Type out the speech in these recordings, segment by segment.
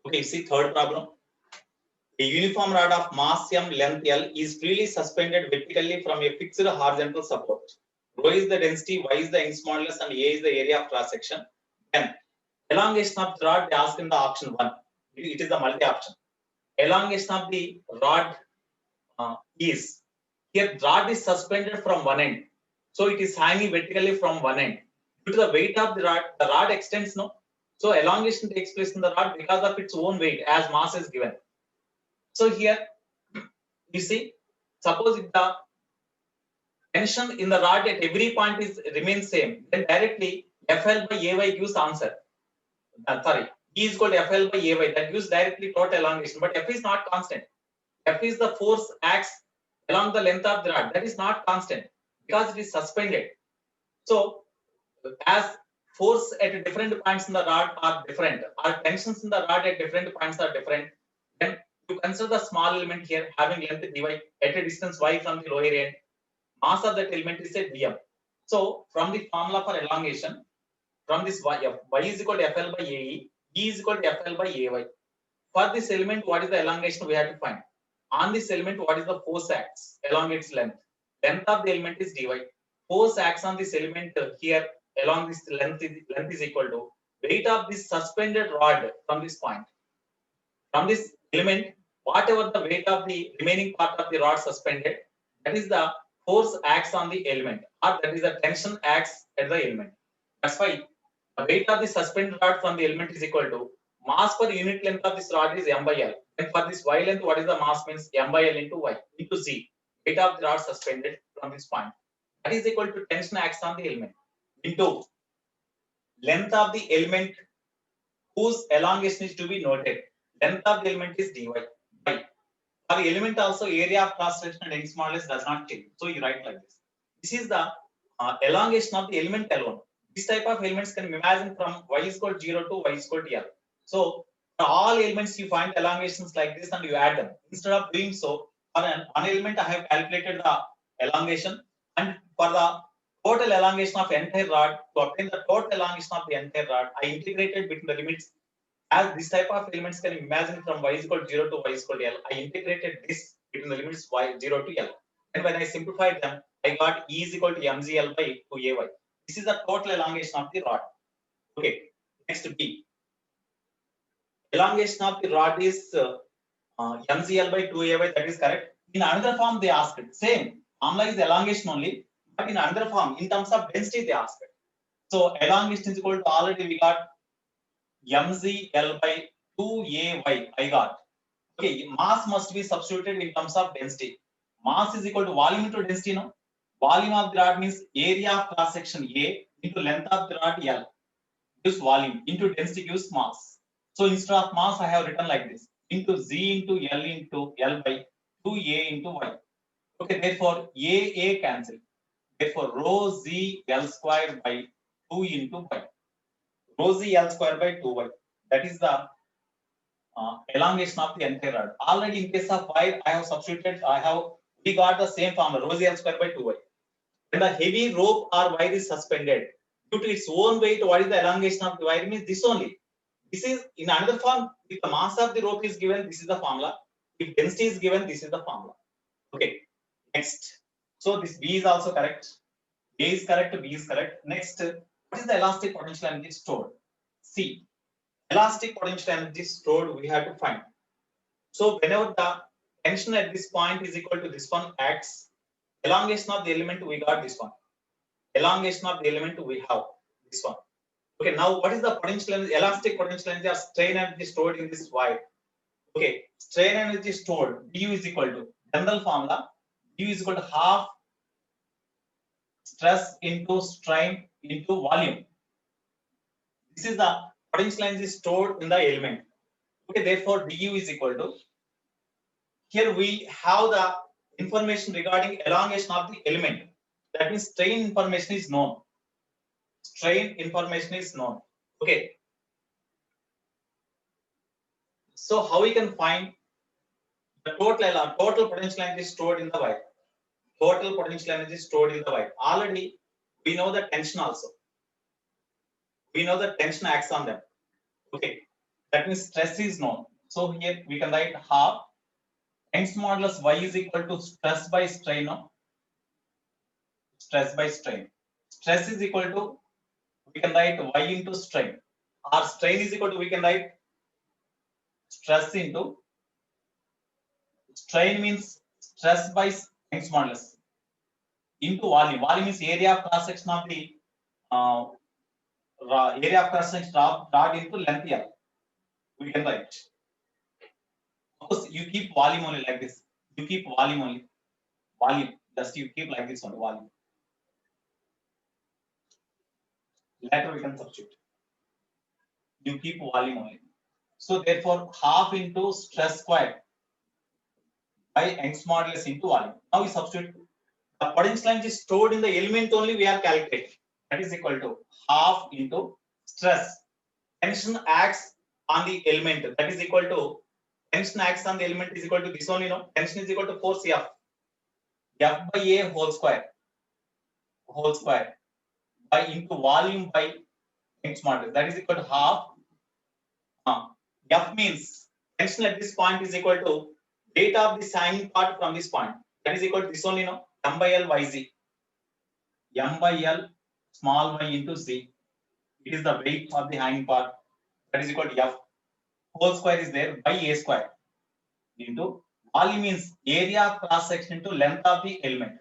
Okay, see third problem. A uniform rod of mass m, length L is freely suspended vertically from a fixed horizontal support. Rho is the density, y is the Young's modulus, and A is the area of cross section. Then elongation of the rod they ask in the option 1. It is the multi option. Elongation of the rod is here. Rod is suspended from one end, so it is hanging vertically from one end. Due to the weight of the rod extends, no. So elongation takes place in the rod because of its own weight as mass is given. So here you see, suppose if the tension in the rod at every point is remains same, then directly FL by AY gives answer. Sorry, E is equal to FL by AY, that gives directly total elongation. But F is not constant. F is the force acts along the length of the rod. That is not constant because it is suspended. So as force at different points in the rod are different, or tensions in the rod at different points are different, then you consider the small element here having length dy at a distance y from the lower end. Mass of that element is a dm. So from the formula for elongation, from this y is equal to FL by AE, E is equal to FL by AY. For this element, what is the elongation we have to find? On this element, what is the force acts along its length? Length of the element is dy. Force acts on this element here along this length is equal to weight of this suspended rod from this point. From this element, whatever the weight of the remaining part of the rod suspended, that is the force acts on the element, or that is the tension acts at the element. That's why the weight of the suspended rod from the element is equal to mass per unit length of this rod is m by L. And for this y length, what is the mass means m by L into y into z. Weight of the rod suspended from this point. That is equal to tension acts on the element into length of the element whose elongation is to be noted. Length of the element is dy by. For the element also, area of cross section and Young's modulus does not change. So you write like this. This is the elongation of the element alone. This type of elements can be imagined from y is equal to 0 to y is equal to L. So for all elements you find elongations like this and you add them. Instead of doing so, for one element I have calculated the elongation, and for the total elongation of entire rod, to obtain the total elongation of the entire rod, I integrated between the limits. As this type of elements can imagine from y is equal to 0 to y is equal to L, I integrated this between the limits y 0 to L. And when I simplified them, I got E is equal to mgl by 2ay. This is the total elongation of the rod. Okay, next B. Elongation of the rod is mgl by 2ay, that is correct. In another form, they asked it. Same, formula is elongation only, but in another form, in terms of density, they asked it. So elongation is equal to, already we got mgl by 2ay, I got. Okay, mass must be substituted in terms of density. Mass is equal to volume into density, no? Volume of the rod means area of cross section A into length of the rod L gives volume into density gives mass. So instead of mass, I have written like this into Z into L by 2A into Y. Okay, therefore A cancel. Therefore rho Z L square by 2 into Y. Rho Z L square by 2Y. That is the elongation of the entire rod. Already in case of wire, I have substituted, we got the same formula, rho Z L square by 2Y. When the heavy rope or wire is suspended, due to its own weight, what is the elongation of the wire means this only. This is in another form. If the mass of the rope is given, this is the formula. If density is given, this is the formula. Okay, next. So this B is also correct. A is correct, B is correct. Next, what is the elastic potential energy stored? C. Elastic potential energy stored we have to find. So whenever the tension at this point is equal to this one acts, elongation of the element we got this one. Elongation of the element we have this one. Okay, now what is the potential energy, elastic potential energy or strain energy stored in this wire? Okay, strain energy stored, du is equal to general formula, du is equal to half stress into strain into volume. This is the potential energy stored in the element. Okay, therefore du is equal to, here we have the information regarding elongation of the element. That means strain information is known. Strain information is known. Okay. So how we can find the total potential energy stored in the wire? Total potential energy stored in the wire. Already we know the tension also. We know the tension acts on them. Okay. That means stress is known. So here we can write half Young's modulus y is equal to stress by strain. No? Stress by strain. Stress is equal to, we can write y into strain. Or strain is equal to, we can write stress into, strain means stress by Young's modulus into volume. Volume is area of cross section of the area of cross section rod into length L. We can write. Of course, you keep volume only like this. You keep volume only. Volume. Just you keep like this on volume. Later we can substitute. You keep volume only. So therefore, half into stress squared by Young's modulus into volume. Now we substitute. The potential energy stored in the element only we are calculating. That is equal to half into stress. Tension acts on the element. That is equal to tension acts on the element is equal to this only. No, tension is equal to force F. F by A whole square by into volume by Young's modulus. That is equal to half. F means tension at this point is equal to weight of the hanging part from this point. That is equal to this only. No, M by L YZ. M by L small y into Z. It is the weight of the hanging part. That is equal to F. Whole square is there by A square into volume means area of cross section into length of the element.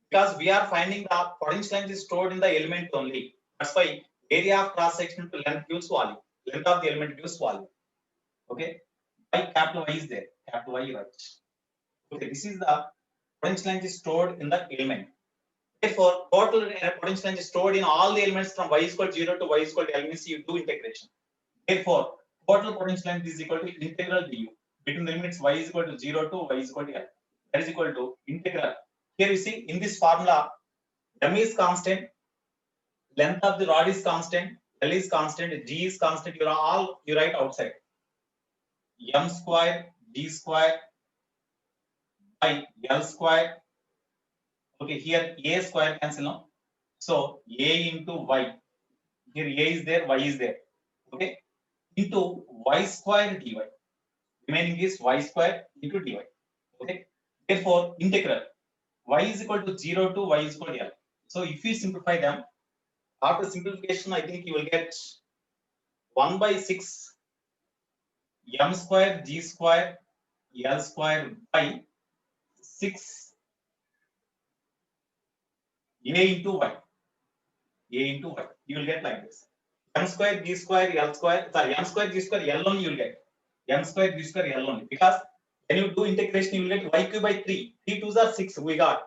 Because we are finding the potential energy stored in the element only. That's why area of cross section into length gives volume. Length of the element gives volume. Okay. By capital Y is there. Capital Y right. Okay. This is the potential energy stored in the element. Therefore, total potential energy stored in all the elements from y is equal to 0 to y is equal to L means you do integration. Therefore, total potential energy is equal to integral du between the limits y is equal to 0 to y is equal to L. That is equal to integral. Here you see in this formula, m is constant, length of the rod is constant, L is constant, G is constant. You write outside. M square G square by L square. Okay, here A square cancel now. So A into Y. Here A is there, Y is there. Okay, into Y square dy. Remaining is Y square into dy. Okay, therefore integral y is equal to 0 to y is equal to L. So if you simplify them, after simplification, I think you will get 1 by 6 m square G square L square by 6 A into Y. A into Y. You will get like this. M square G square L square, sorry, M square G square L only you will get. M square G square L only. Because when you do integration, you will get y cube by 3. 3 2s are 6. We got.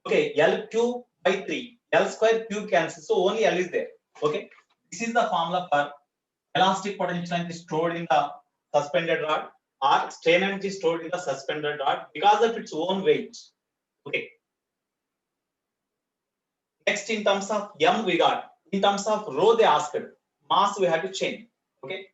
Okay, L cube by 3. L square cube cancels. So only L is there. Okay. This is the formula for elastic potential energy stored in the suspended rod or strain energy stored in the suspended rod because of its own weight. Okay. Next, in terms of M, we got. In terms of rho, they asked. Mass, we have to change. Okay.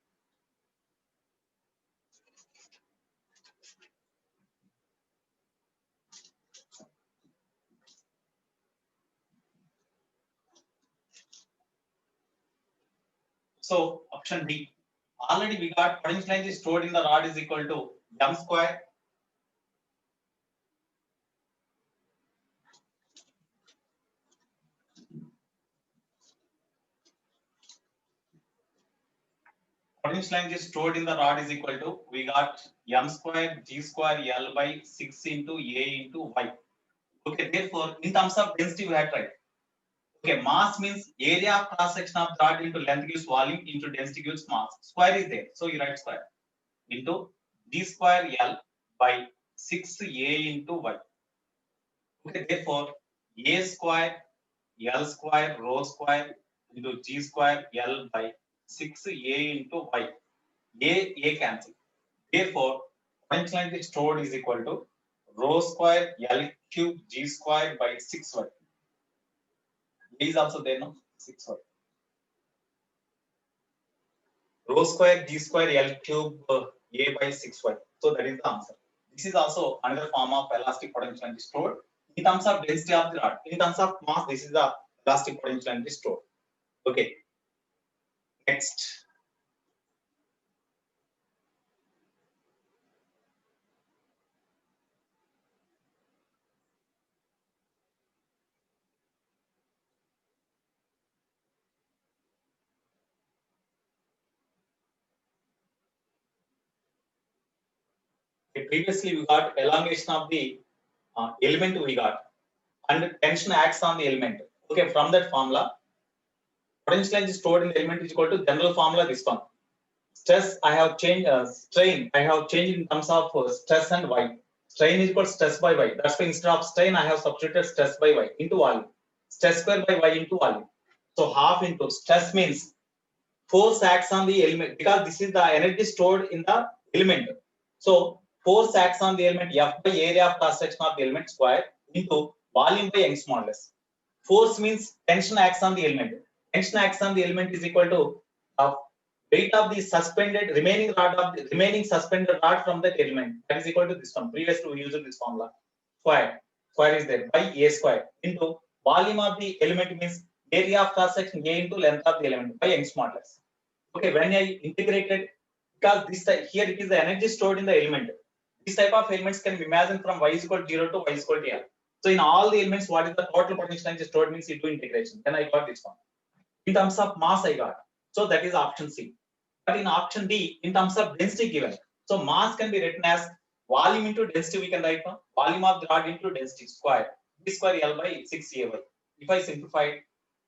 So, option D. Already we got potential energy stored in the rod is equal to M square. Potential energy stored in the rod is equal to, we got M square G square L by 6 into A into Y. Okay, therefore, in terms of density, we have tried. Okay, mass means area of cross section of the rod into length gives volume into density gives mass. Square is there, so you write square into G square L by 6A into Y. Okay, therefore, A square L square rho square into G square L by 6A into Y. A cancel. Therefore, potential energy stored is equal to rho square L cube G square by 6Y. A is also there, no? 6Y. Rho square G square L cube A by 6Y. So that is the answer. This is also another form of elastic potential energy stored. In terms of density of the rod, in terms of mass, this is the elastic potential energy stored. Okay. Next. Previously we got elongation of the element we got, and tension acts on the element. Okay, from that formula, potential energy stored in the element is equal to general formula this one. Stress I have changed, strain I have changed in terms of stress and y. Strain is equal to stress by y. That's why instead of strain I have substituted stress by y into volume. Stress square by y into volume. So half into stress means force acts on the element, because this is the energy stored in the element. So force acts on the element F by area of cross section of the element square into volume by Young's modulus. Force means tension acts on the element. Tension acts on the element is equal to weight of the suspended remaining suspended rod from that element. That is equal to this one. Previously we used this formula. Square is there by A square into volume of the element means area of cross section A into length of the element by Young's modulus. Okay, when I integrated, because this here it is the energy stored in the element. This type of elements can be imagined from y is equal to 0 to y is equal to L. So in all the elements, what is the total potential energy stored means into integration. Then I got this one. In terms of mass, I got. So that is option C. But in option D, in terms of density given. So mass can be written as volume into density. We can write volume of the rod into density square. B square L by 6AY. If I simplified,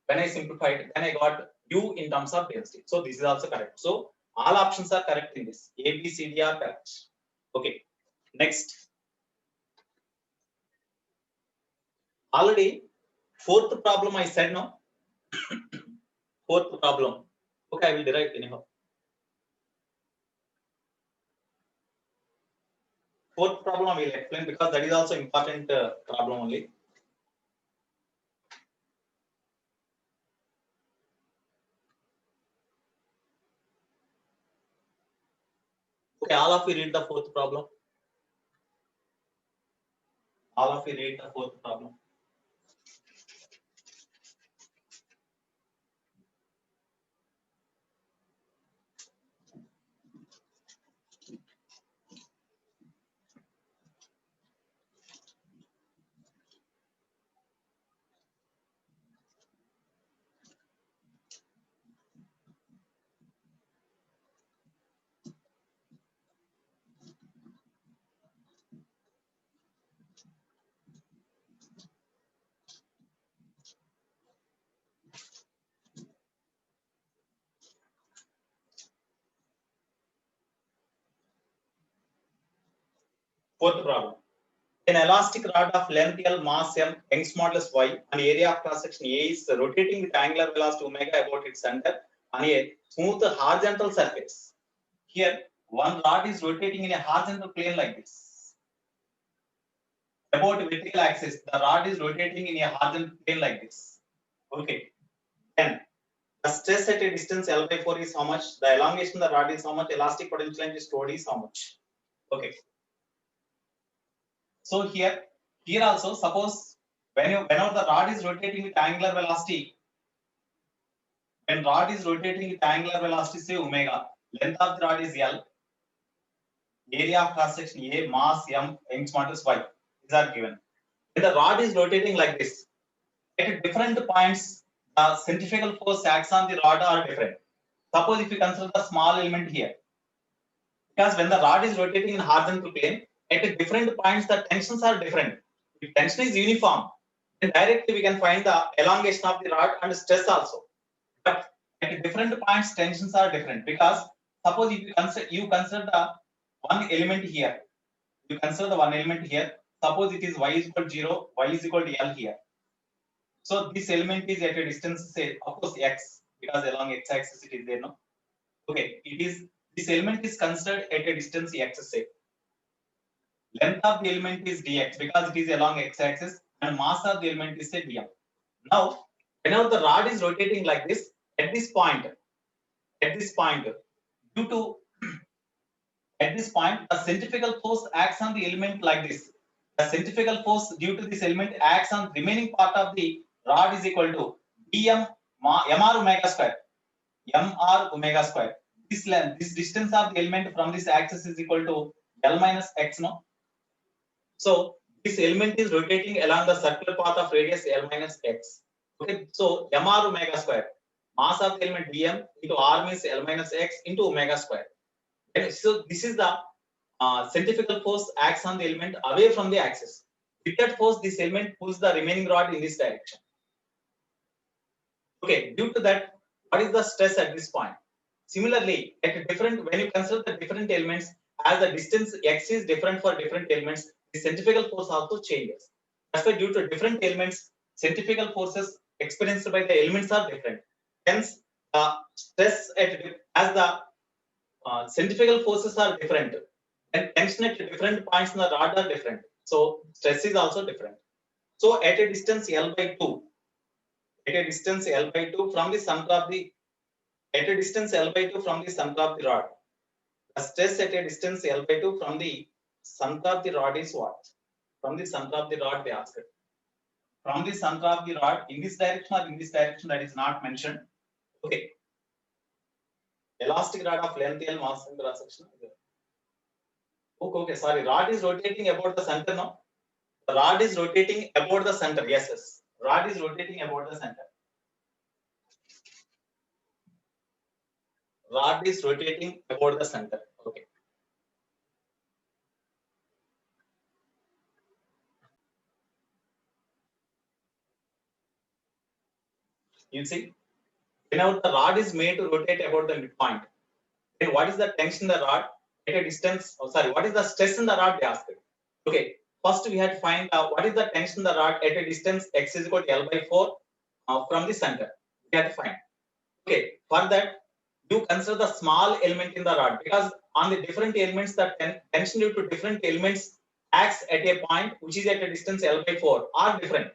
when I simplified, then I got U in terms of density. So this is also correct. So all options are correct in this. A, B, C, D are correct. Okay. Next. Already, fourth problem I said no. Fourth problem. Okay, I will derive anyhow. Fourth problem I will explain because that is also important problem only. Okay, all of you read the fourth problem. All of you read the fourth problem. Fourth problem. An elastic rod of length L, mass M, Young's modulus Y, and area of cross section A is rotating with angular velocity omega about its center on a smooth horizontal surface. Here, one rod is rotating in a horizontal plane like this. About vertical axis, the rod is rotating in a horizontal plane like this. Okay. Then the stress at a distance L by 4 is how much? The elongation of the rod is how much? Elastic potential energy stored is how much? Okay. So here also, suppose whenever the rod is rotating with angular velocity, when rod is rotating with angular velocity, say omega, length of the rod is L, area of cross section A, mass M, Young's modulus Y. These are given. When the rod is rotating like this, at different points, the centrifugal force acts on the rod are different. Suppose if you consider the small element here, because when the rod is rotating in horizontal plane, at different points the tensions are different. If tension is uniform, then directly we can find the elongation of the rod and stress also. But at different points tensions are different, because suppose if you consider the one element here, suppose it is y is equal to 0, y is equal to L here. So this element is at a distance, say of course x, because along x axis it is there, no? Okay, this element is considered at a distance x, say. Length of the element is dx because it is along x axis, and mass of the element is say dm. Now, whenever the rod is rotating like this, at this point, due to the centrifugal force acts on the element like this. The centrifugal force due to this element acts on remaining part of the rod is equal to dm mr omega square. Mr omega square. This distance of the element from this axis is equal to L minus x, no? So this element is rotating along the circular path of radius L minus x. Okay, so mr omega square, mass of the element dm into r means L minus x into omega square. So this is the centrifugal force acts on the element away from the axis. With that force, this element pulls the remaining rod in this direction. Okay, due to that, what is the stress at this point? Similarly, when you consider the different elements, as the distance x is different for different elements, the centrifugal force also changes. That's why due to different elements, centrifugal forces experienced by the elements are different. Hence, stress as the centrifugal forces are different, and tension at different points in the rod are different. So stress is also different. So at a distance L by 2, at a distance L by 2 from the center of the rod, the stress at a distance L by 2 from the center of the rod is what? From the center of the rod they asked. From the center of the rod in this direction or in this direction, that is not mentioned. Okay. Elastic rod of length L, mass and cross section. Okay, sorry. Rod is rotating about the center now. The rod is rotating about the center. Yes. Rod is rotating about the center. Rod is rotating about the center. Okay. You see, whenever the rod is made to rotate about the midpoint, then what is the tension in the rod at a distance? What is the stress in the rod? They asked. Okay. First, we had to find out what is the tension in the rod at a distance x is equal to L by 4 from the center. We had to find. Okay. For that, you consider the small element in the rod, because on the different elements, the tension due to different elements acts at a point which is at a distance L by 4 are different.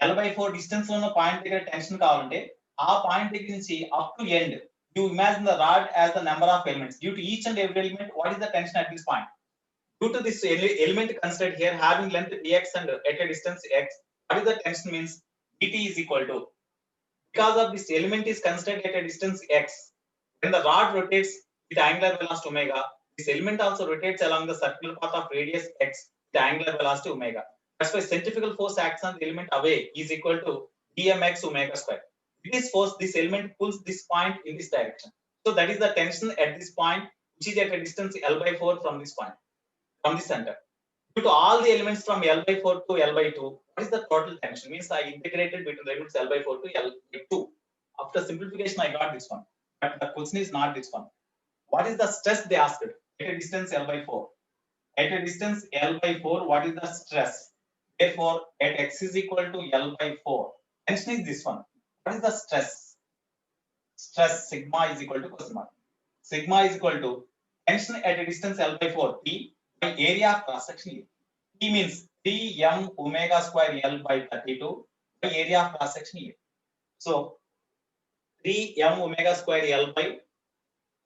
L by 4 distance ఉన్న point దగ్గర tension కావాలంటే ఆ point దగ్గర నుంచి up to end, you imagine the rod as the number of elements. Due to each and every element, what is the tension at this point? Due to this element considered here having length dx and at a distance x, what is the tension means? dt is equal to, because of this element is considered at a distance x, when the rod rotates with angular velocity omega, this element also rotates along the circular path of radius x with angular velocity omega. That's why centrifugal force acts on the element away is equal to dmx omega square. With this force, this element pulls this point in this direction. So that is the tension at this point, which is at a distance L by 4 from this point, from the center. Due to all the elements from L by 4 to L by 2, what is the total tension? Means I integrated between the limits L by 4 to L by 2. After simplification, I got this one. But the question is not this one. What is the stress they asked at a distance L by 4? At a distance L by 4, what is the stress? Therefore, at x is equal to L by 4, tension is this one. What is the stress? Stress sigma is equal to question mark. Sigma is equal to tension at a distance L by 4, T by area of cross section. T means 3m omega square L by 32 by area of cross section. So 3m omega square L by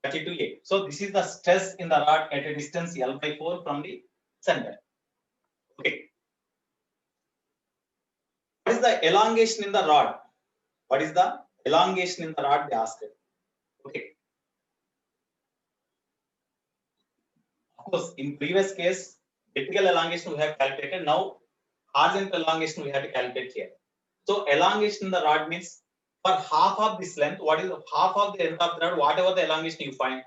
32A. So this is the stress in the rod at a distance L by 4 from the center. Okay. What is the elongation in the rod? What is the elongation in the rod? They asked. Okay. Of course, in previous case, vertical elongation we have calculated. Now, horizontal elongation we have to calculate here. So elongation in the rod means for half of this length, what is half of the length of the rod, whatever the elongation you find.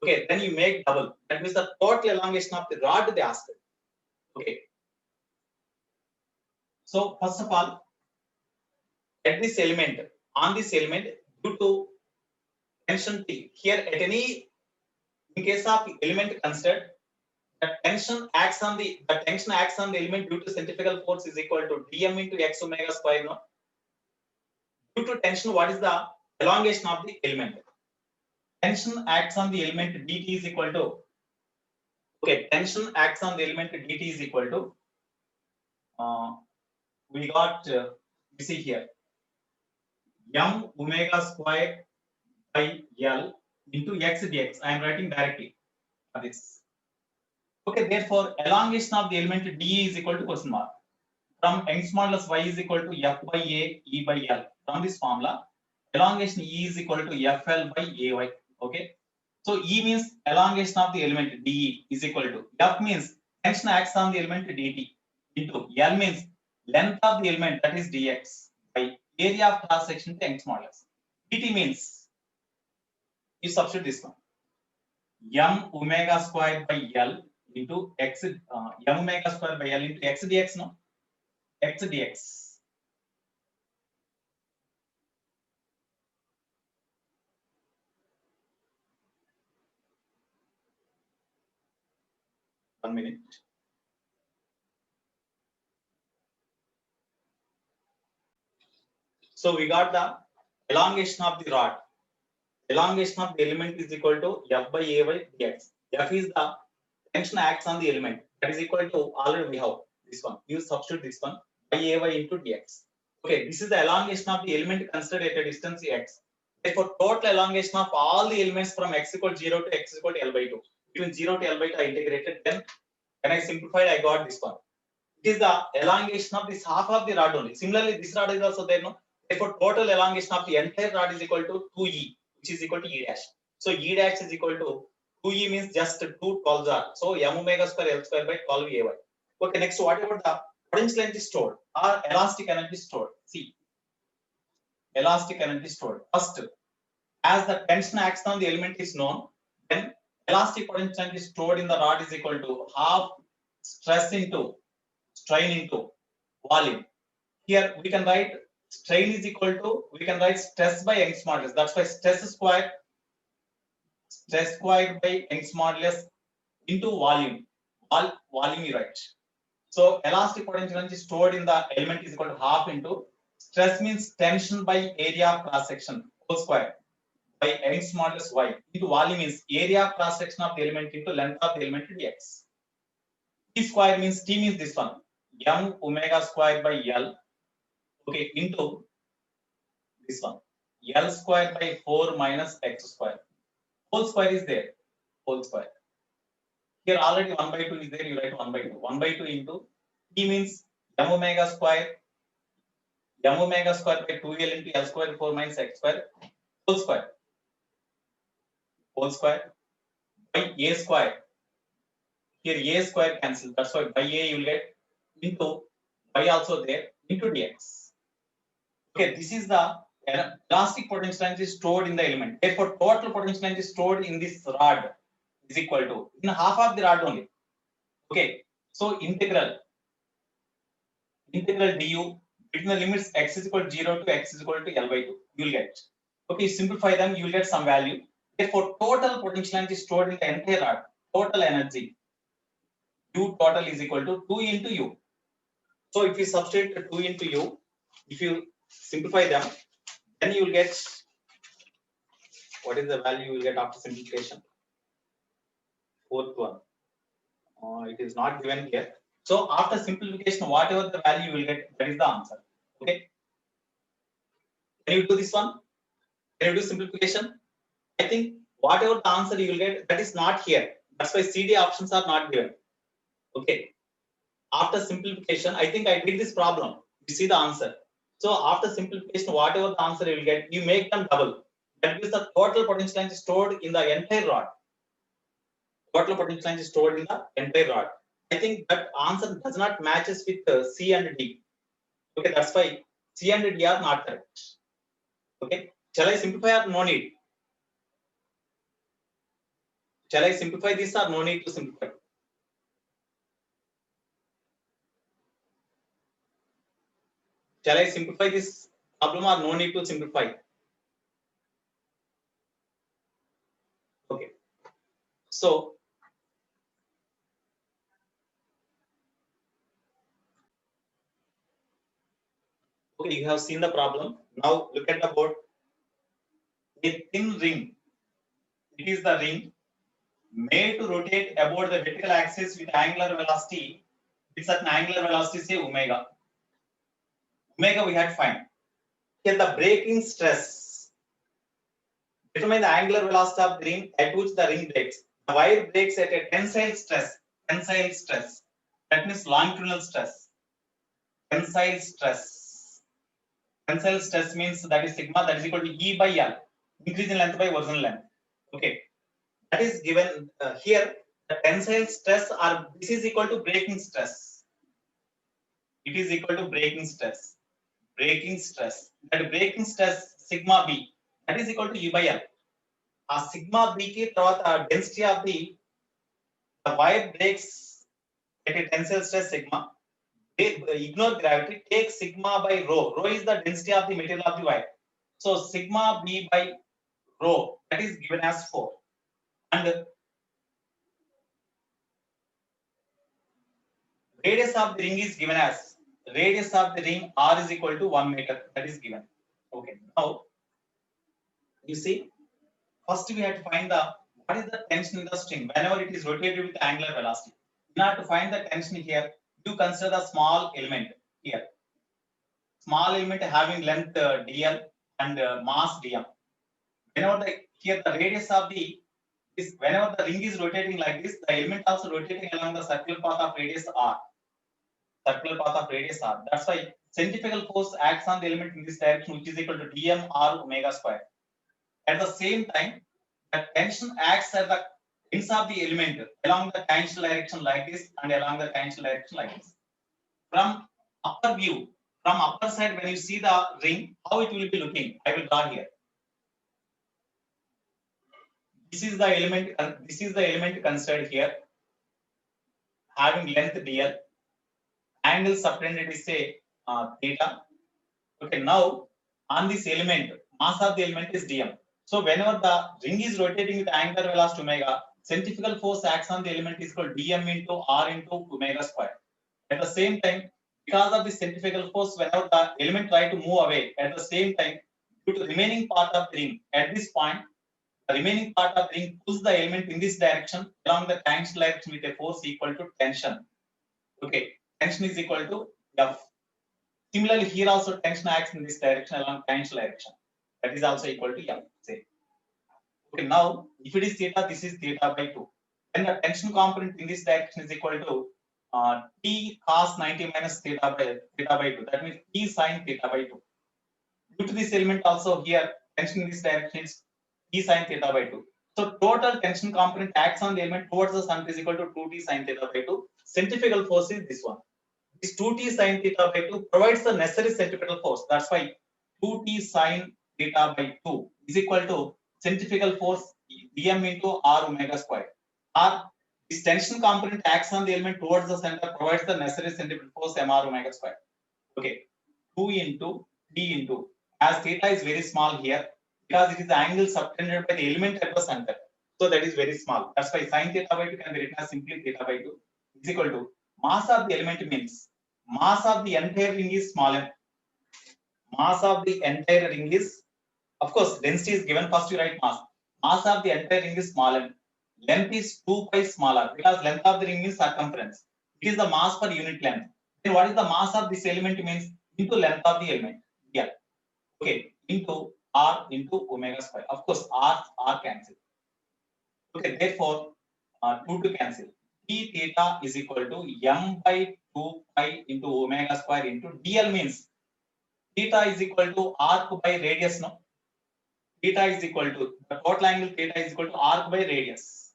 Okay, then you make double. That means the total elongation of the rod they asked. Okay. So first of all, at this element, on this element, due to tension T, here at any, in case of element considered, the tension acts on the element due to centrifugal force is equal to dm into x omega square. No? Due to tension, what is the elongation of the element? Tension acts on the element dt is equal to, okay, tension acts on the element dt is equal to, we got, you see here, m omega square by L into x dx. I am writing directly for this. Okay, therefore, elongation of the element d is equal to question mark. From Young's modulus y is equal to f by a e by L. From this formula, elongation e is equal to fl by ay. Okay, so e means elongation of the element de is equal to, f means tension acts on the element dt, into L means length of the element, that is dx, by area of cross section to Young's modulus. Dt means, you substitute this one. m omega square by L into x, m omega square by L into x dx, no? X dx. One minute. So we got the elongation of the rod. Elongation of the element is equal to F by Ay dx. F is the tension acts on the element. That is equal to, already we have this one. You substitute this one by Ay into dx. Okay, this is the elongation of the element considered at a distance x. Therefore, total elongation of all the elements from x equal to 0 to x equal to L by 2. Between 0 to L by 2 I integrated. Then when I simplified, I got this one. It is the elongation of this half of the rod only. Similarly, this rod is also there, no? Therefore, total elongation of the entire rod is equal to 2e, which is equal to e dash. So e dash is equal to 2e means just 2 12s are. So m omega square L square by 12 ay. Okay, next, what about the potential energy stored or elastic energy stored? See, elastic energy stored. First, as the tension acts on the element is known, then elastic potential energy stored in the rod is equal to half stress into strain into volume. Here we can write strain is equal to, we can write stress by Young's modulus. That's why stress squared by Young's modulus into volume. Volume you write. So elastic potential energy stored in the element is equal to half into stress means tension by area of cross section whole square by Young's modulus y into volume means area of cross section of the element into length of the element dx. T square means T means this one m omega square by L, okay, into this one L square by 4 minus x square. Whole square is there. Whole square. Here already 1 by 2 is there. You write 1 by 2. 1 by 2 into T means m omega square by 2L into L square 4 minus x square whole square. Whole square by A square. Here A square cancels. That's why by A you will get into y also there into dx. Okay, this is the elastic potential energy stored in the element. Therefore, total potential energy stored in this rod is equal to in half of the rod only. Okay, so integral du between the limits x is equal to 0 to x is equal to L by 2. You will get. Okay, simplify them, you will get some value. Therefore, total potential energy stored in the entire rod, total energy U total is equal to 2 into U. So if you substitute 2 into U, if you simplify them, then you will get, what is the value you will get after simplification? Fourth one. It is not given here. So after simplification, whatever the value you will get, that is the answer. Okay. Can you do this one? Can you do simplification? I think whatever the answer you will get, that is not here. That's why CD options are not given. Okay. After simplification, I think I did this problem. You see the answer. So after simplification, whatever the answer you will get, you make them double. That is the total potential energy stored in the entire rod. Total potential energy stored in the entire rod. I think that answer does not matches with C and D. Okay, that's why C and D are not correct. Okay, shall I simplify or no need? Shall I simplify this or no need to simplify? Shall I simplify this problem or no need to simplify? Okay, so okay, you have seen the problem. Now look at the board. A thin ring. It is the ring made to rotate about the vertical axis with angular velocity. With certain angular velocity, say omega. Omega we had find. Here the breaking stress. Determine the angular velocity of the ring at which the ring breaks. The wire breaks at a tensile stress. Tensile stress. That means longitudinal stress. Tensile stress. Tensile stress means that is sigma, that is equal to E by L. Increase in length by original length. Okay. That is given here. The tensile stress or this is equal to breaking stress. It is equal to breaking stress. Breaking stress. That breaking stress sigma B. That is equal to E by L. ఆ sigma b కి తర్వాత density of the wire breaks at a tensile stress sigma. Ignore gravity, take sigma by rho. Rho is the density of the material of the wire. So sigma b by rho, that is given as 4. And radius of the ring is given as, radius of the ring r is equal to 1 meter, that is given. Okay, now you see, first we have to find the what is the tension in the string whenever it is rotated with angular velocity. In order to find the tension here, you consider the small element here. Small element having length dl and mass dm. Whenever here the radius of the this, whenever the ring is rotating like this, the element also rotating along the circular path of radius r. Circular path of radius r. That's why centrifugal force acts on the element in this direction, which is equal to dm r omega square. At the same time, the tension acts at the ends of the element along the tangential direction like this and along the tangential direction like this. From upper view, from upper side, when you see the ring, how it will be looking? I will draw here. This is the element. This is the element considered here, having length dl. Angle subtended is say theta. Okay, now on this element, mass of the element is dm. So whenever the ring is rotating with angular velocity omega, centrifugal force acts on the element is called dm into r into omega square. At the same time, because of the centrifugal force, whenever the element try to move away, at the same time, due to the remaining part of the ring, at this point, the remaining part of the ring pulls the element in this direction along the tangential direction with a force equal to tension. Okay, tension is equal to F. Similarly, here also tension acts in this direction along tangential direction. That is also equal to F. Say. Okay, now if it is theta, this is theta by 2. Then the tension component in this direction is equal to t cos 90 minus theta by 2. That means t sin theta by 2. Due to this element also here, tension in this direction is t sin theta by 2. So total tension component acts on the element towards the sun is equal to 2t sin theta by 2. Centrifugal force is this one. This 2t sin theta by 2 provides the necessary centripetal force. That's why 2t sin theta by 2 is equal to centrifugal force dm into r omega square. R, this tension component acts on the element towards the center, provides the necessary centripetal force mr omega square. Okay, 2 into d into, as theta is very small here, because it is the angle subtended by the element at the center. So that is very small. That's why sin theta by 2 can be written as simply theta by 2 is equal to mass of the element means mass of the entire ring is small m. Mass of the entire ring is, of course, density is given. First you write mass. Mass of the entire ring is small m. Length is 2 pi smaller because length of the ring means circumference. It is the mass per unit length. Then what is the mass of this element means into length of the element. Yeah. Okay. Into r into omega square. Of course, r cancel. Okay. Therefore, 2 to cancel. T theta is equal to m by 2 pi into omega square into dl means theta is equal to arc by radius. No. Theta is equal to the total angle theta is equal to arc by radius.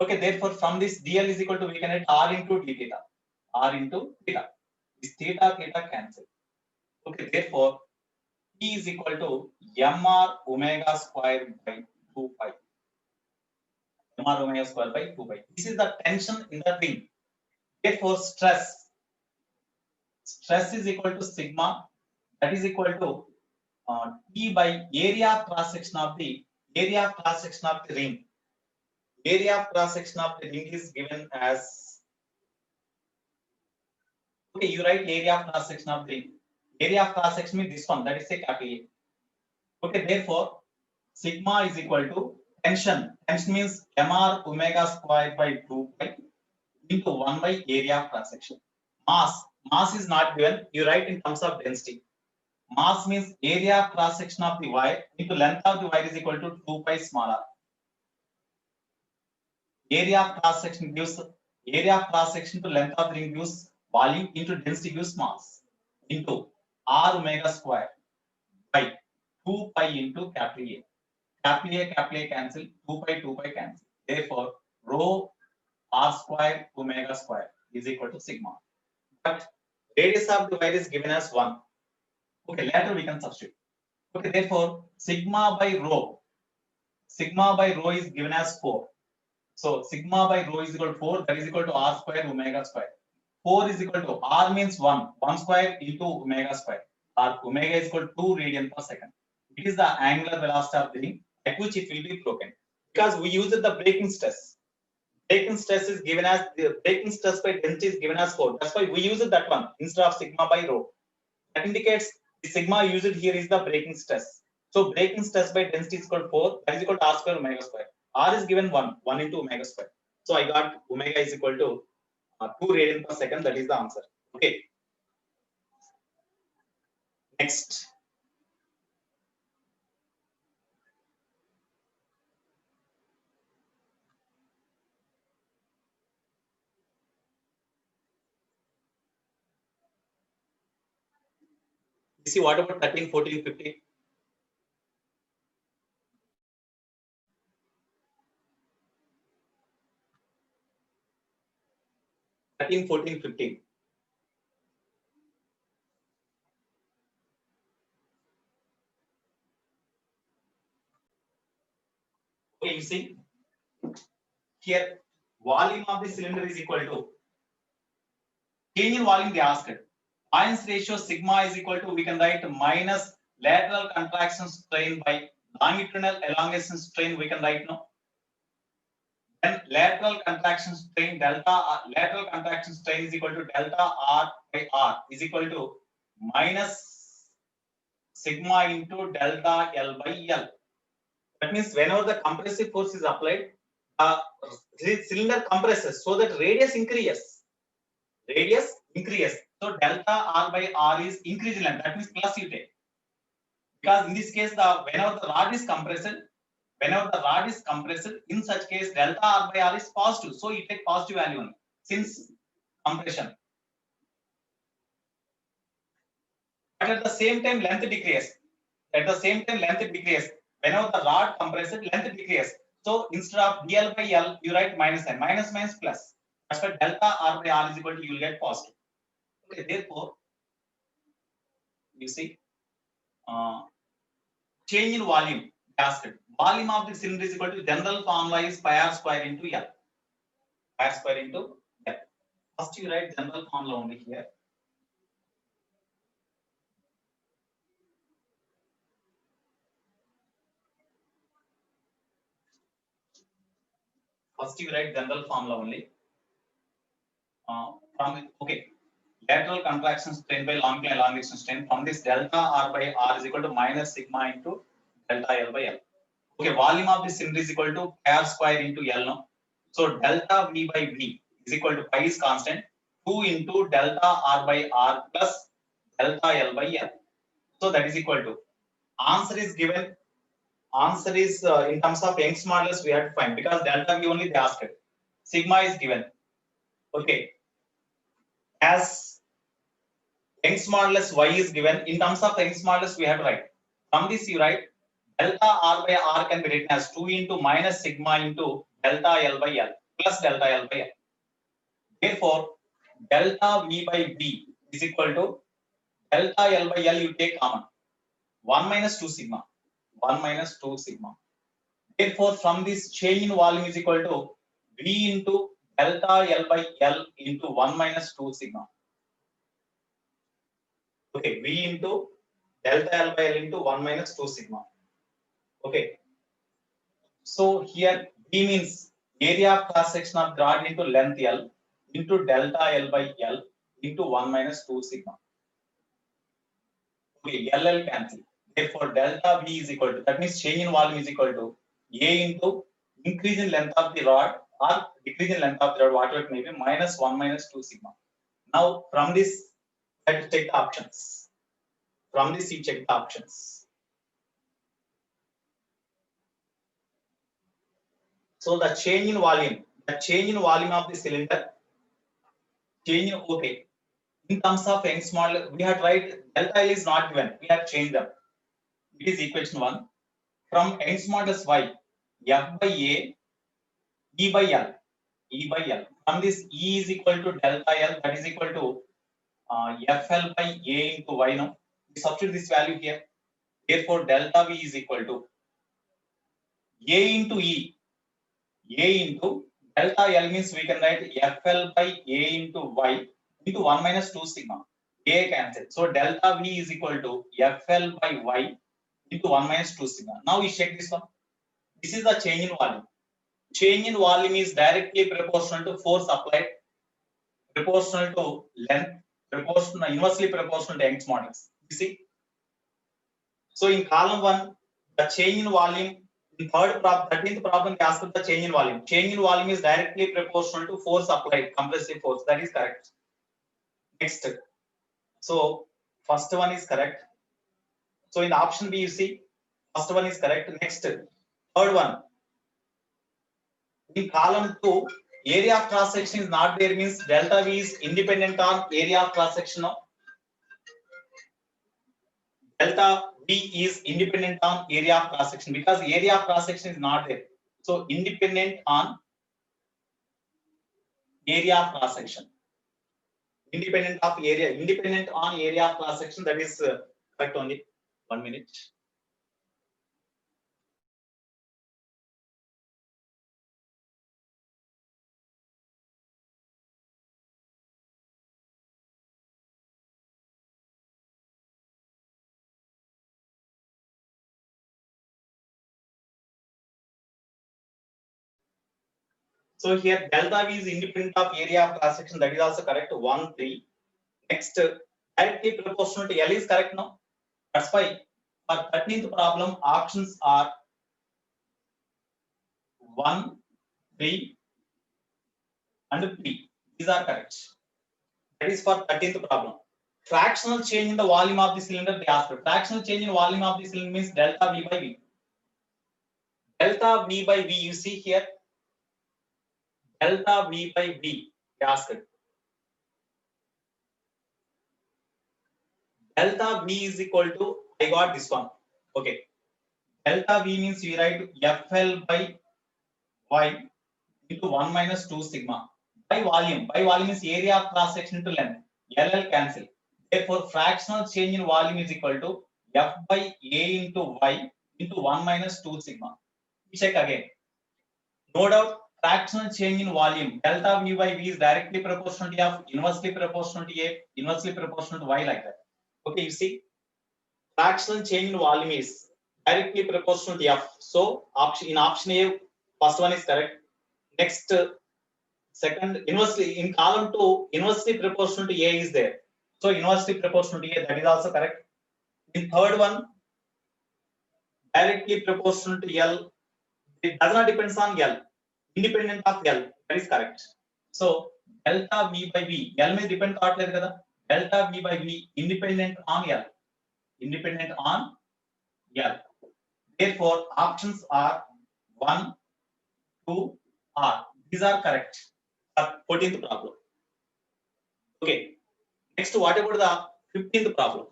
Okay, therefore from this dl is equal to we can write r into d theta. R into theta. This theta cancel. Okay, therefore T is equal to mr omega square by 2 pi. Mr omega square by 2 pi. This is the tension in the ring. Therefore stress is equal to sigma, that is equal to T by area cross section of the ring. Area of cross section of the ring is given as, okay, you write area of cross section of the ring. Area of cross section means this one, that is a capital A. Okay, therefore sigma is equal to tension. Tension means mr omega square by 2 pi into 1 by area of cross section. Mass is not given. You write in terms of density. Mass means area of cross section of the wire into length of the wire is equal to 2 pi small r. Area of cross section gives area of cross section to length of the ring gives volume into density gives mass into r omega square by 2 pi into capital A. Capital A cancel, 2 pi cancel. Therefore, rho r square omega square is equal to sigma. But radius of the wire is given as 1. Okay, later we can substitute. Okay, therefore, sigma by rho sigma by rho is given as 4. So sigma by rho is equal to 4, that is equal to r square omega square. 4 is equal to r means 1 square into omega square. Or omega is equal to 2 radian per second. It is the angular velocity of the ring at which it will be broken. Because we use the breaking stress. Breaking stress is given as the breaking stress by density is given as 4. That's why we use that one instead of sigma by rho. That indicates the sigma used here is the breaking stress. So breaking stress by density is equal to 4. That is equal to r square omega square. R is given 1 into omega square. So I got omega is equal to 2 radian per second. That is the answer. Okay. Next. You see, what about 13, 14, 15? Okay, you see here volume of the cylinder is equal to change in volume they asked. Buoyancy ratio sigma is equal to, we can write minus lateral contraction strain by longitudinal elongation strain, we can write now. Then lateral contraction strain delta lateral contraction strain is equal to delta r by r is equal to minus sigma into delta L by L. That means whenever the compressive force is applied, the cylinder compresses so that radius increases. Radius increases. So delta R by R is increased length. That means plus you take. Because in this case, whenever the rod is compressed, in such case delta R by R is positive. So you take positive value only since compression. But at the same time, length decreases. Whenever the rod compresses, length decreases. So instead of dl by L, you write minus sign. Minus minus plus. That's why delta R by R is equal to, you will get positive. Okay, therefore, you see, change in volume. Asked. Volume of the cylinder is equal to, general formula is pi r square into L. Pi r square into L. First, you write general formula only here. First, you write general formula only. Lateral contraction strain by longitudinal elongation strain, from this delta R by R is equal to minus sigma into delta L by L. Okay, volume of the cylinder is equal to pi r square into L now. So delta V by V is equal to, pi is constant, 2 into delta R by R plus delta L by L. So that is equal to, answer is given. Answer is in terms of Young's modulus we have to find, because delta V only they asked. Sigma is given. Okay. As Young's modulus Y is given, in terms of Young's modulus we have to write. From this you write delta R by R can be written as 2 into minus sigma into delta L by L plus delta L by L. Therefore, delta V by V is equal to delta L by L, you take common. 1 minus 2 sigma. 1 minus 2 sigma. Therefore, from this change in volume is equal to V into delta L by L into 1 minus 2 sigma. Okay, V into delta L by L into 1 minus 2 sigma. Okay. So here V means area of cross section of the rod into length L into delta L by L into 1 minus 2 sigma. Okay, LL cancel. Therefore, delta V is equal to, that means change in volume is equal to A into increase in length of the rod or decrease in length of the rod, whatever it may be, minus 1 minus 2 sigma. Now, from this, I have to take the options. From this, you check the options. So the change in volume of the cylinder, okay. In terms of Young's model, we have tried delta L is not given. We have changed them. It is equation 1. From Young's modulus Y, F by A, E by L. From this, E is equal to delta L, that is equal to FL by A into Y now. We substitute this value here. Therefore, delta V is equal to A into E. A into delta L means we can write FL by A into Y into 1 minus 2 sigma. A cancel. So delta V is equal to FL by Y into 1 minus 2 sigma. Now we check this one. This is the change in volume. Change in volume is directly proportional to force applied, proportional to length, proportional, inversely proportional to Young's modulus. You see? So in column 1, the change in volume, in 13th problem, we asked the change in volume. Change in volume is directly proportional to force applied, compressive force. That is correct. Next. So first one is correct. So in option B, you see, first one is correct. Next, third one. In column 2, area of cross section is not there, means delta V is independent on area of cross section. Delta V is independent on area of cross section because area of cross section is not there. So independent on area of cross section. Independent on area of cross section. That is correct only. 1 minute. So here delta V is independent of area of cross section. That is also correct. 1, 3. Next, directly proportional to L is correct now. That's why for 13th problem, options are 1, 3, and 3. These are correct. That is for 13th problem. Fractional change in the volume of the cylinder, they asked. Fractional change in volume of the cylinder means delta V by V. Delta V by V, you see here. Delta V by V, they asked. Delta V is equal to, I got this one. Okay. Delta V means we write FL by Y into 1 minus 2 sigma. By volume is area of cross section to length. LL cancel. Therefore, fractional change in volume is equal to F by A into Y into 1 minus 2 sigma. We check again. No doubt, fractional change in volume, delta V by V is directly proportional to F, inversely proportional to A, inversely proportional to Y, like that. Okay, you see, fractional change in volume is directly proportional to F. So, in option A, first one is correct. Next, second, inversely, in column 2, inversely proportional to A is there. So, inversely proportional to A, that is also correct. In third one, directly proportional to L, it does not depend on L, independent of L, that is correct. So, delta V by V, L may depend on delta V by V, independent on L, independent on L. Therefore, options are 1, 2, R. These are correct. 14th problem. Okay. Next, what about the 15th problem?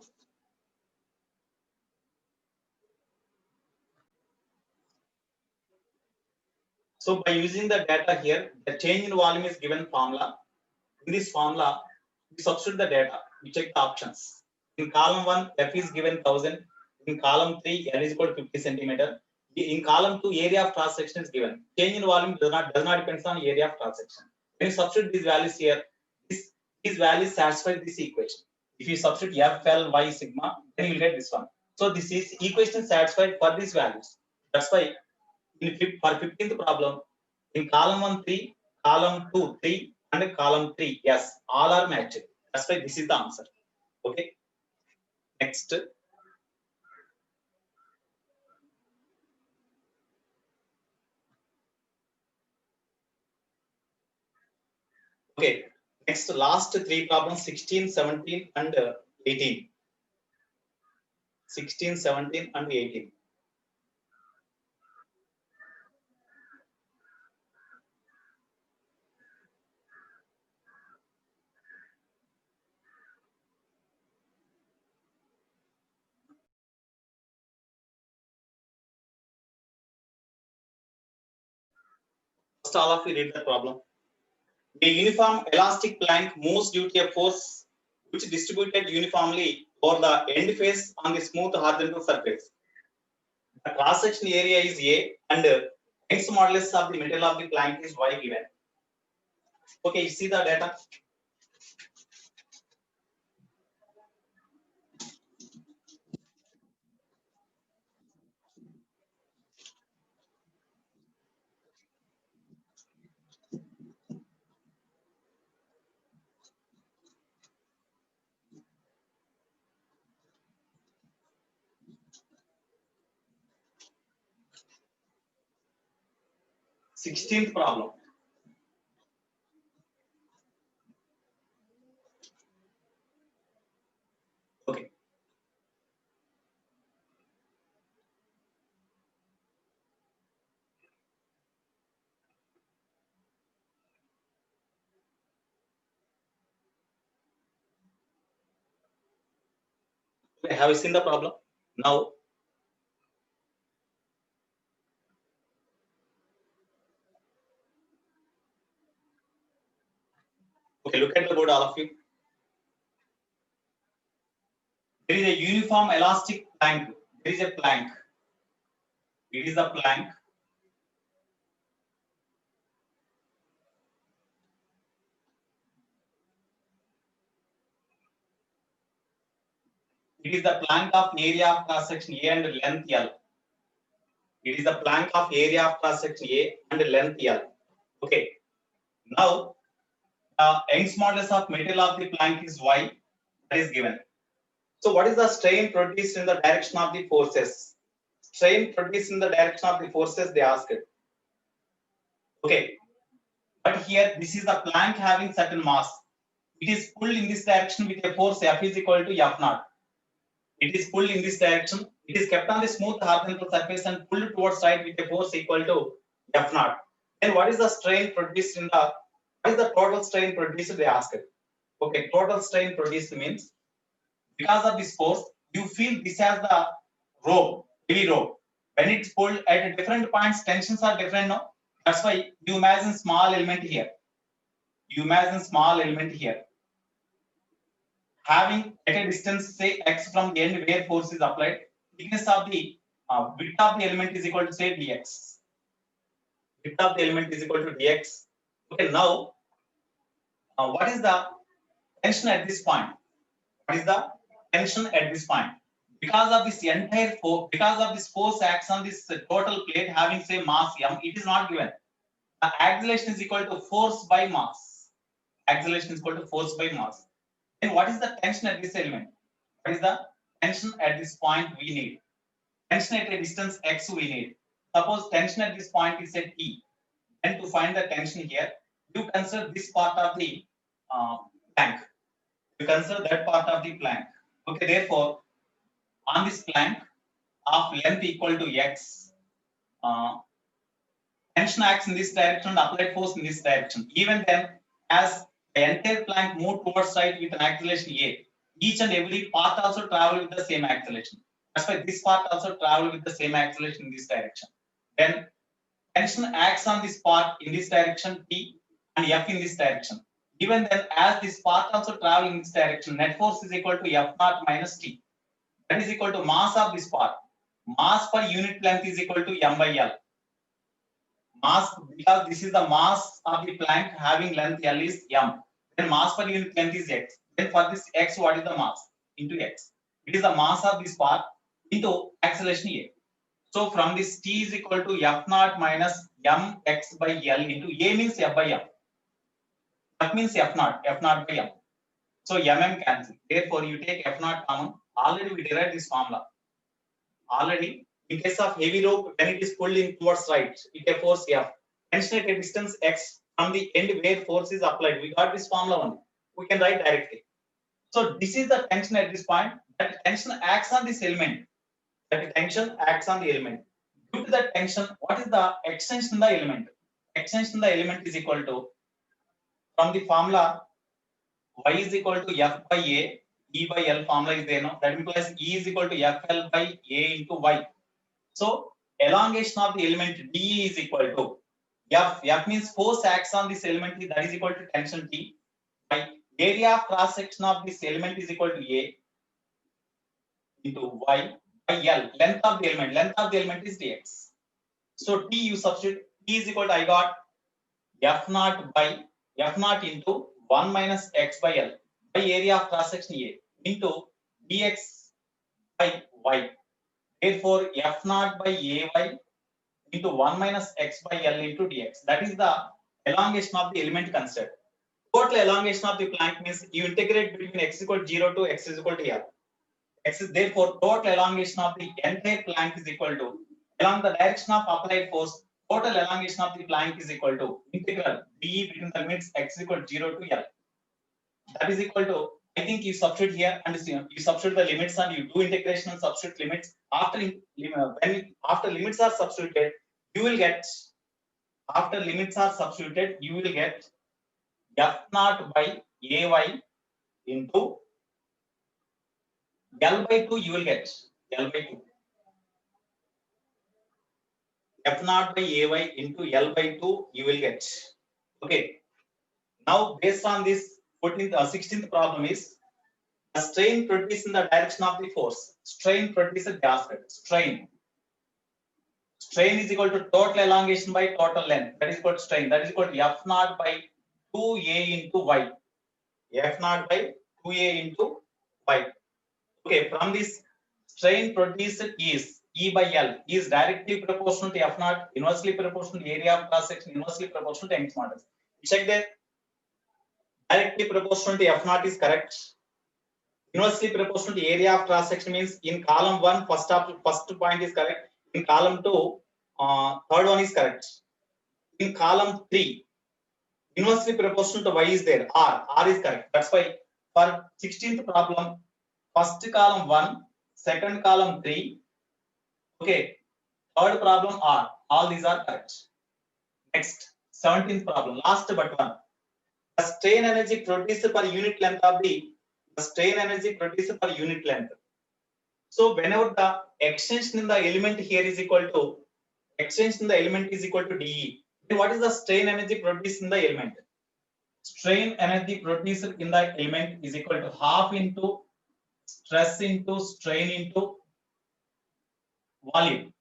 So by using the data here, the change in volume is given formula. In this formula, we substitute the data. We check the options. In column 1, F is given 1000. In column 3, L is equal to 50 centimeter. In column 2, area of cross section is given. Change in volume does not depend on area of cross section. When you substitute these values here, these values satisfy this equation. If you substitute F, L, Y, sigma, then you will get this one. So this is equation satisfied for these values. That's why for 15th problem, in column 1, 3, column 2, 3, and column 3, yes, all are matched. That's why this is the answer. Okay. Next. Okay. Next, last 3 problems, 16, 17, and 18. 16, 17, and 18. First, all of you read the problem. A uniform elastic plank moves due to a force which distributed uniformly over the end face on the smooth horizontal surface. The cross section area is A and Young's modulus of the material of the plank is Y given. Okay, you see the data. Sixteenth problem. Okay. Okay, have you seen the problem? Now, okay, look at the board, all of you. There is a uniform elastic plank. There is a plank. It is a plank. It is the plank of area of cross section A and length L. It is the plank of area of cross section A and length L. Okay. Now, Young's modulus of material of the plank is Y. That is given. So, what is the strain produced in the direction of the forces? Strain produced in the direction of the forces, they asked. Okay. But here, this is the plank having certain mass. It is pulled in this direction with a force F is equal to F naught. It is pulled in this direction. It is kept on the smooth horizontal surface and pulled towards right with a force equal to F naught. Then what is the strain produced in the, what is the total strain produced, they asked. Okay, total strain produced means because of this force, you feel this as the rope, heavy rope. When it's pulled at different points, tensions are different, no? That's why you imagine small element here. You imagine small element here. Having at a distance, say x from the end where force is applied, thickness of the width of the element is equal to say dx. Width of the element is equal to dx. Okay, now what is the tension at this point? What is the tension at this point? Because of this entire force, because of this force acts on this total plate having say mass m, it is not given. The acceleration is equal to force by mass. Acceleration is equal to force by mass. Then what is the tension at this element? What is the tension at this point we need? Tension at a distance x we need. Suppose tension at this point is at T. Then to find the tension here, you consider this part of the plank. You consider that part of the plank. Okay, therefore, on this plank of length equal to x, tension acts in this direction and applied force in this direction. Even then, as the entire plank moved towards right with an acceleration a, each and every part also travel with the same acceleration. That's why this part also travel with the same acceleration in this direction. Then tension acts on this part in this direction T and F in this direction. Even then, as this part also travel in this direction, net force is equal to F naught minus T. That is equal to mass of this part. Mass per unit length is equal to M by L. Mass, because this is the mass of the plank having length L is M. Then mass per unit length is X. Then for this X, what is the mass? Into X. It is the mass of this part into acceleration A. So from this T is equal to F naught minus Mx by L into A means F by M. F means F naught by M. So mm cancel. Therefore, you take F naught common. Already we derived this formula. Already, in case of heavy rope, when it is pulled in towards right, it a force F. Tension at a distance x from the end where force is applied. We got this formula only. We can write directly. So this is the tension at this point. That tension acts on this element. That tension acts on the element. Due to that tension, what is the extension in the element? Extension in the element is equal to, from the formula, y is equal to F by A, E by L formula is there now. That implies E is equal to FL by A into Y. So elongation of the element D is equal to F. F means force acts on this element, that is equal to tension T. By area of cross section of this element is equal to A into Y. by L, length of the element is dx. So T you substitute, T is equal to, I got F naught by F naught into 1 minus x by L by area of cross section A into dx by y. Therefore, F naught by Ay into 1 minus x by L into dx. That is the elongation of the element considered. Total elongation of the plank means you integrate between x equal to 0 to x is equal to L. X is therefore total elongation of the entire plank is equal to, along the direction of applied force, total elongation of the plank is equal to integral dE between the limits x is equal to 0 to L. That is equal to, I think you substitute here and you substitute the limits and you do integration and substitute limits. After limits are substituted, you will get, after limits are substituted, you will get F naught by Ay into L by 2, you will get L by 2. F naught by Ay into L by 2, you will get. Okay. Now, based on this 16th problem is, the strain produced in the direction of the force. Strain produced the aspect. Strain is equal to total elongation by total length. That is equal to strain. That is equal to F naught by 2A into Y. F naught by 2A into Y. Okay, from this, strain produced is E by L is directly proportional to F naught, inversely proportional to area of cross section, inversely proportional to Young's modulus. Check that. Directly proportional to F naught is correct. Inversely proportional to area of cross section means in column 1, first point is correct. In column 2, third one is correct. In column 3, inversely proportional to Y is there. R is correct. That's why for 16th problem, first column 1, second column 3, okay, third problem R. All these are correct. Next, 17th problem, last but one. The strain energy produced per unit length of the strain energy produced per unit length. So whenever the extension in the element here is equal to extension in the element is equal to dE, then what is the strain energy produced in the element? Strain energy produced in the element is equal to half into stress into strain into volume.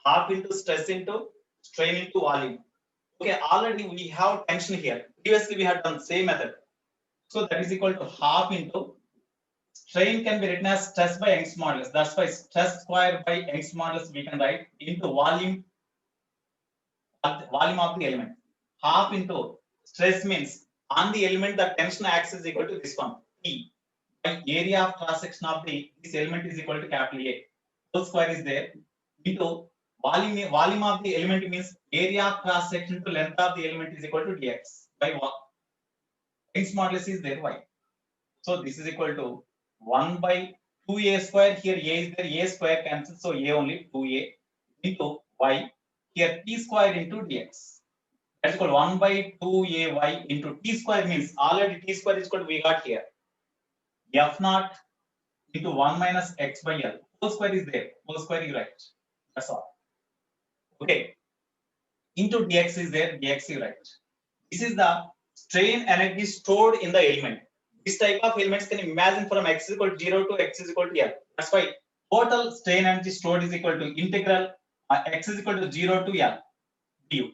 Half into stress into strain into volume. Okay, already we have tension here. Previously we had done same method. So that is equal to half into strain can be written as stress by Young's modulus. That's why stress square by Young's modulus we can write into volume of the element. Half into stress means on the element the tension acts is equal to this one T by area of cross section of this element is equal to capital A. Whole square is there into volume of the element means area of cross section to length of the element is equal to dx by what? Young's modulus is there y. So this is equal to 1 by 2a square. Here a is there, a square cancels, so a only 2a into y. Here t square into dx. That's equal to 1 by 2ay into t square means already t square is equal to we got here f naught into 1 minus x by l. Whole square is there. Whole square you write. That's all. Okay. Into dx is there. Dx you write. This is the strain energy stored in the element. This type of elements can imagine from x is equal to 0 to x is equal to L. That's why total strain energy stored is equal to integral x is equal to 0 to L du.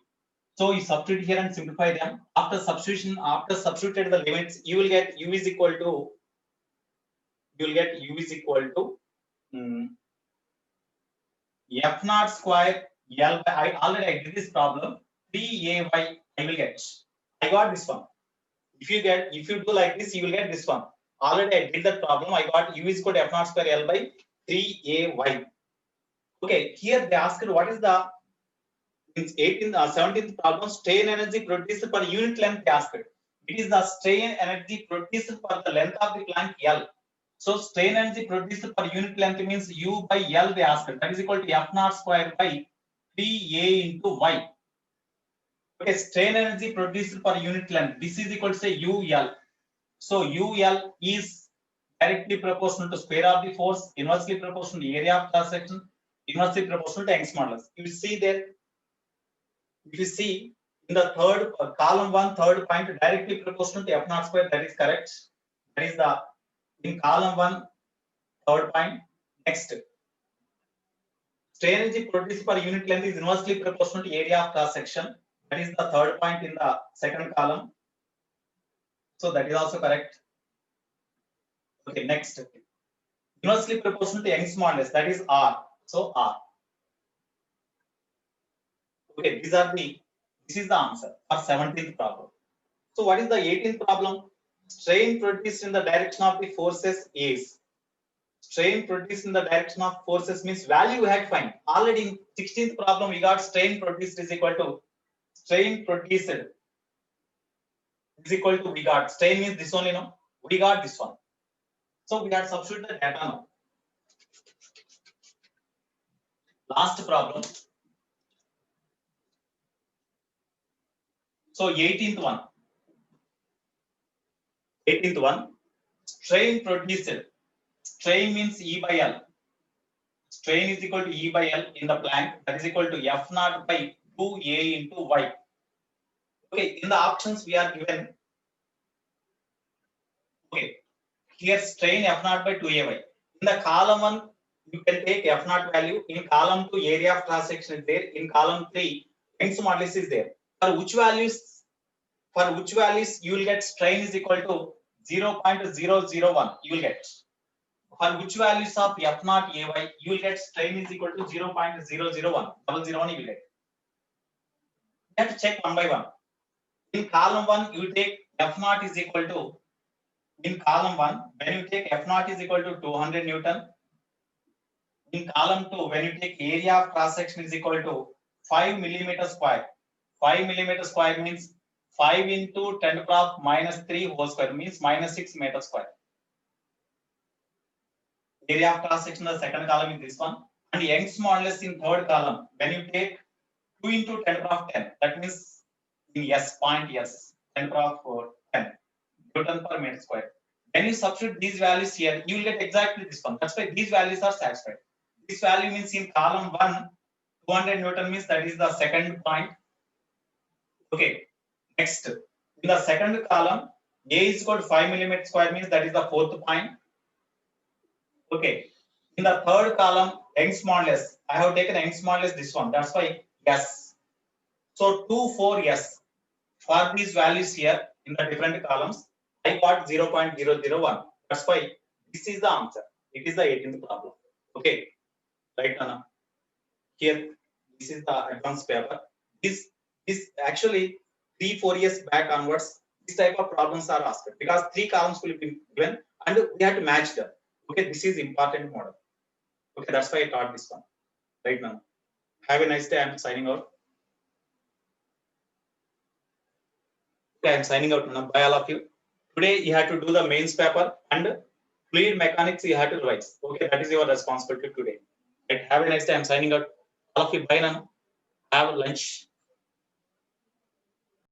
So you substitute here and simplify them. After substitution, after substituted the limits, you will get u is equal to f naught square L by I did this problem 3ay I will get. I got this one. If you do like this, you will get this one. Already I did that problem. I got u is equal to f naught square L by 3ay. Okay, here they asked what is the 17th problem, strain energy produced per unit length they asked. It is the strain energy produced for the length of the plank L. So strain energy produced per unit length means u by L they asked. That is equal to f naught square by 3a into y. Okay, strain energy produced per unit length. This is equal to say UL. So UL is directly proportional to square of the force, inversely proportional to area of cross section, inversely proportional to Young's modulus. You see there. If you see in the third column 1, third point, directly proportional to f naught square. That is correct. That is the in column 1, third point. Next, Strain energy produced per unit length is inversely proportional to area of cross section. That is the third point in the second column. So that is also correct. Okay, next. Inversely proportional to Young's modulus, that is R. So R. Okay, this is the answer for 17th problem. So what is the 18th problem? Strain produced in the direction of the forces is. Strain produced in the direction of forces means value we had to find. Already in 16th problem we got strain produced is equal to strain produced is equal to we got strain means this only, no, we got this one. So we have substitute the data now. Last problem. So 18th one. 18th one. Strain produced. Strain means E by L. Strain is equal to E by L in the plank. That is equal to F naught by 2A into Y. Okay, in the options we are given. Okay, here strain F naught by 2AY. In the column 1, you can take F naught value. In column 2, area of cross section is there. In column 3, Young's modulus is there. For which values you will get strain is equal to 0.001. You will get. For which values of F naught AY, you will get strain is equal to 0.001. 001 you will get. You have to check one by one. In column 1, you take F naught is equal to, in column 1, when you take F naught is equal to 200 Newton. In column 2, when you take area of cross section is equal to 5 millimeter square. 5 millimeter square means 5 into 10 to the power minus 3 whole square means minus 6 meter square. Area of cross section in the second column is this one. And Young's modulus in third column, when you take 2 into 10 to the power 10, that means in S point S, 10 to the power 10 Newton per meter square. When you substitute these values here, you will get exactly this one. That's why these values are satisfied. This value means in column 1, 200 Newton means that is the second point. Okay, next. In the second column, A is equal to 5 millimeter square means that is the fourth point. Okay. In the third column, Young's modulus. I have taken Young's modulus this one. That's why yes. So 2, 4, yes. For these values here in the different columns, I got 0.001. That's why this is the answer. It is the 18th problem. Okay. Right now. Here, this is the advanced paper. This actually 3-4 years back onwards, this type of problems are asked because 3 columns will be given and we have to match them. Okay, this is important model. Okay, that's why I taught this one right now. Have a nice day. I'm signing out. Okay, I'm signing out now. Bye all of you. Today you have to do the mains paper and fluid mechanics you have to revise. Okay, that is your responsibility today. Right, have a nice day. I'm signing out. All of you, bye now. Have lunch.